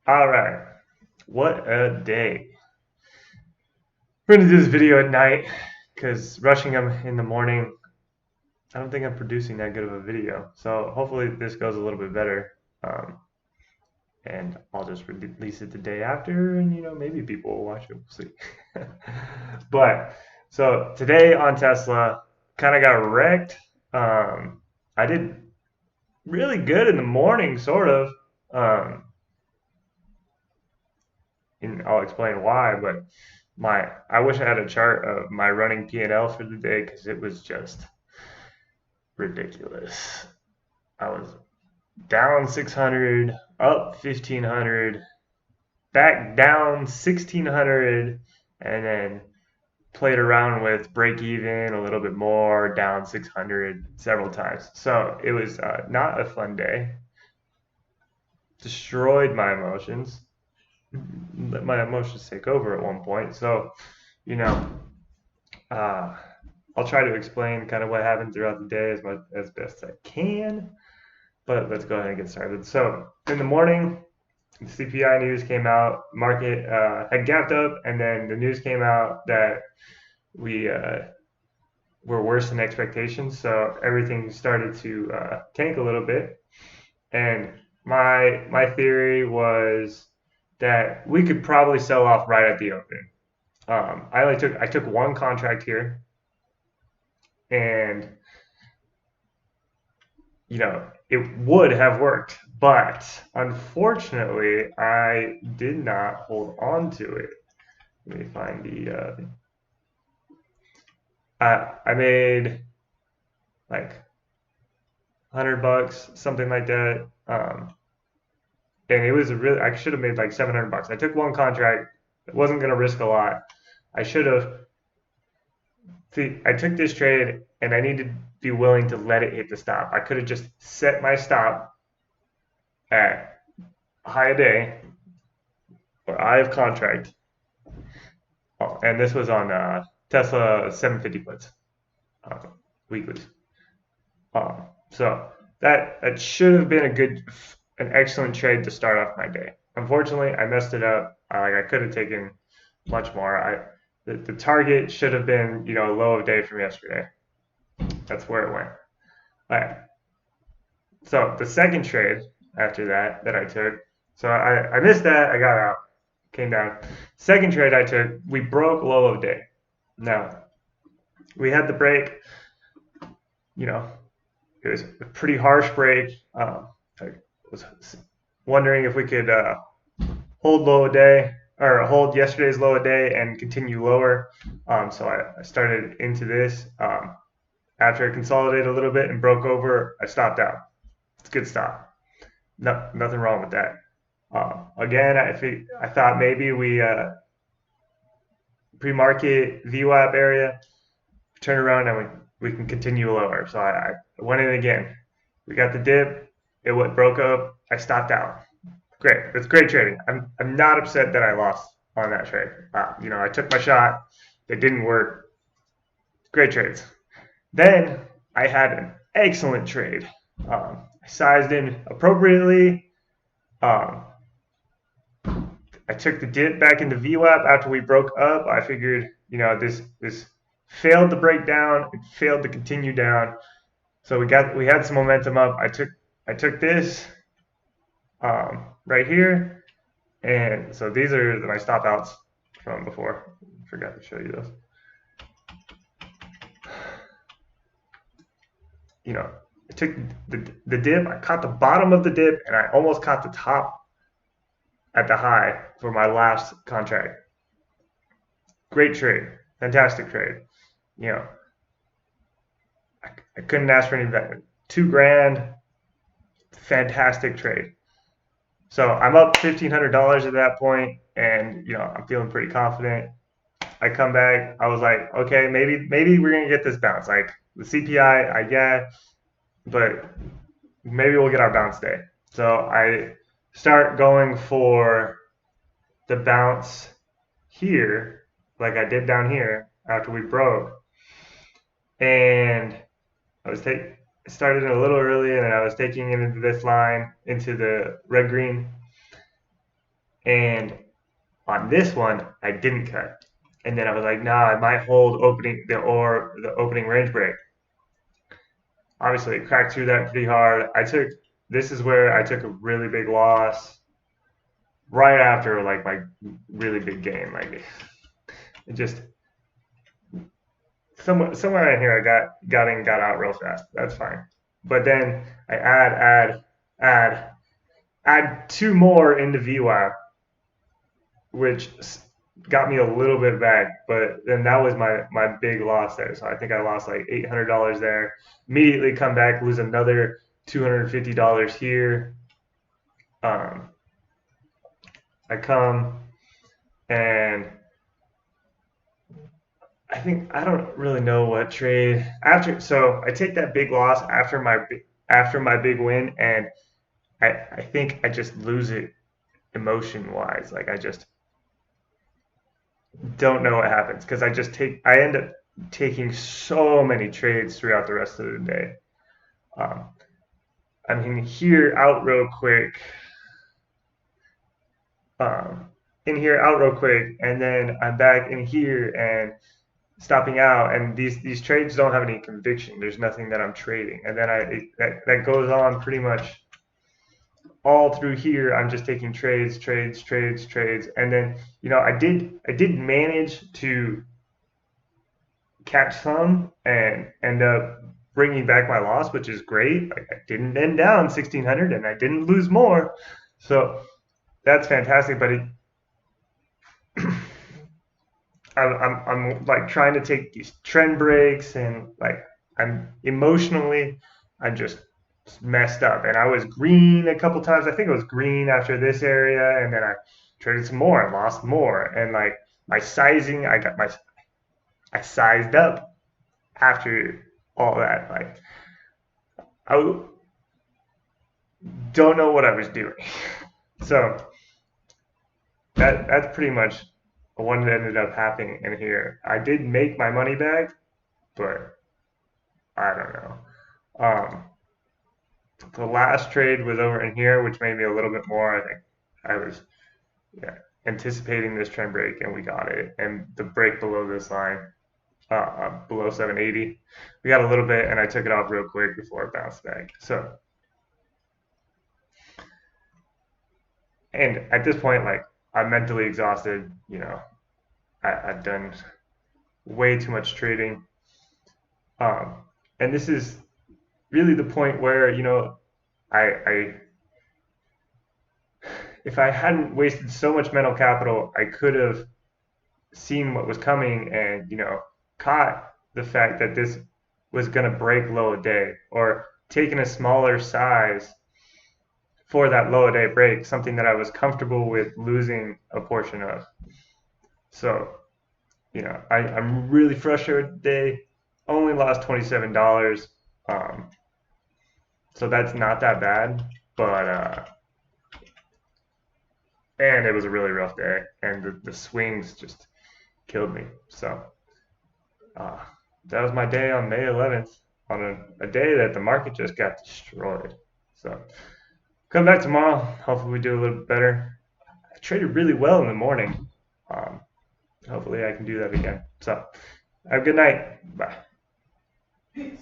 All right, what a day. We're gonna do this video at night because rushing them in the morning, I don't think I'm producing that good of a video. So hopefully this goes a little bit better. Um, and I'll just release it the day after, and maybe people will watch it. We'll see. But so today on Tesla, kind of got wrecked. I did really good in the morning, sort of. Um, and I'll explain why, but I wish I had a chart of my running P&L for the day because it was just ridiculous. I was down 600, up 1500, back down 1600, and then played around with break even a little bit more, down 600 several times. So it was not a fun day. Destroyed my emotions. Let my emotions take over at one point. So, you know, uh, I'll try to explain kind of what happened throughout the day as best I can. But let's go ahead and get started. So in the morning, the CPI news came out. Market had gapped up, and then the news came out that we were worse than expectations. So everything started to tank a little bit. And my theory was that we could probably sell off right at the open. I took one contract here, and it would have worked, but unfortunately, I did not hold on to it. Let me find I made like $100, something like that. And it was I should have made like $700. I took one contract. I wasn't going to risk a lot. I should have. See, I took this trade and I needed to be willing to let it hit the stop. I could have just set my stop at high a day or eye of contract. Oh, and this was on Tesla 750 puts, uh, weeklies. So that should have been an excellent trade to start off my day. Unfortunately, I messed it up. I could have taken much more. The target should have been low of day from yesterday. That's where it went. All right. So the second trade after that I took, so I missed that. I got out, came down. Second trade I took, we broke low of day. Now we had the break. It was a pretty harsh break. I was wondering if we could hold low a day or hold yesterday's low a day and continue lower. So I started into this. After it consolidated a little bit and broke over, I stopped out. It's a good stop. No, nothing wrong with that. Again, I thought maybe we pre-market VWAP area, turn around and we can continue lower. So I went in again. We got the dip. It broke up. I stopped out. Great. It's great trading. I'm not upset that I lost on that trade. I took my shot. It didn't work. Great trades. Then I had an excellent trade. I sized in appropriately. Um, I took the dip back into VWAP after we broke up. I figured, this failed to break down. It failed to continue down. So we had some momentum up. I took this right here, and so these are my stop outs from before. I forgot to show you those. I took the dip. I caught the bottom of the dip, and I almost caught the top at the high for my last contract. Great trade, fantastic trade. You know, I couldn't ask for any better. $2,000, fantastic trade. So I'm up $1,500 at that point, and I'm feeling pretty confident. I come back. I was like, okay, maybe we're gonna get this bounce. Like the CPI, I get, but maybe we'll get our bounce day. So I start going for the bounce here, like I did down here after we broke, and I started a little early, and then I was taking it into this line, into the red green, And on this one, I didn't cut. And then I was like, nah, I might hold the opening range break. Obviously, it cracked through that pretty hard. This is where I took a really big loss right after like my really big game. Like it just somewhere in here I got out real fast. That's fine. But then I add add two more into VWAP, which got me a little bit back. But then that was my big loss there. So I think I lost like $800 there. Immediately come back, lose another $250 here. I come and I don't really know what trade after. So I take that big loss after my big win, and I think I just lose it emotion wise. Like I just don't know what happens because I end up taking so many trades throughout the rest of the day. Um, I'm in here out real quick. Um, in here out real quick, and then I'm back in here and stopping out. And these trades don't have any conviction. There's nothing that I'm trading, and then that goes on pretty much all through here. I'm just taking trades, and then I did manage to catch some and end up bringing back my loss, which is great. Like I didn't end down 1,600, and I didn't lose more, so that's fantastic. But I'm like trying to take these trend breaks, and like I'm just messed up. And I was green a couple times. I think it was green after this area, and then I traded some more and lost more. And like my sizing, I sized up after all that. Like I don't know what I was doing. So that's pretty much what ended up happening in here. I did make my money back, but I don't know. Um, the last trade was over in here, which made me a little bit more. I think I was yeah, anticipating this trend break, and we got it. And the break below this line, below 780, we got a little bit, and I took it off real quick before it bounced back. So, and at this point, like I'm mentally exhausted. I've done way too much trading. Um, and this is really the point where, I if I hadn't wasted so much mental capital, I could have seen what was coming and, caught the fact that this was going to break low a day or taken a smaller size for that low a day break, something that I was comfortable with losing a portion of. So, I'm really frustrated today. Only lost $27. So that's not that bad, but and it was a really rough day, and the swings just killed me. So uh, that was my day on May 11th, on a day that the market just got destroyed. So come back tomorrow. Hopefully we do a little bit better. I traded really well in the morning. Um, Hopefully I can do that again. So have a good night. Bye. Peace.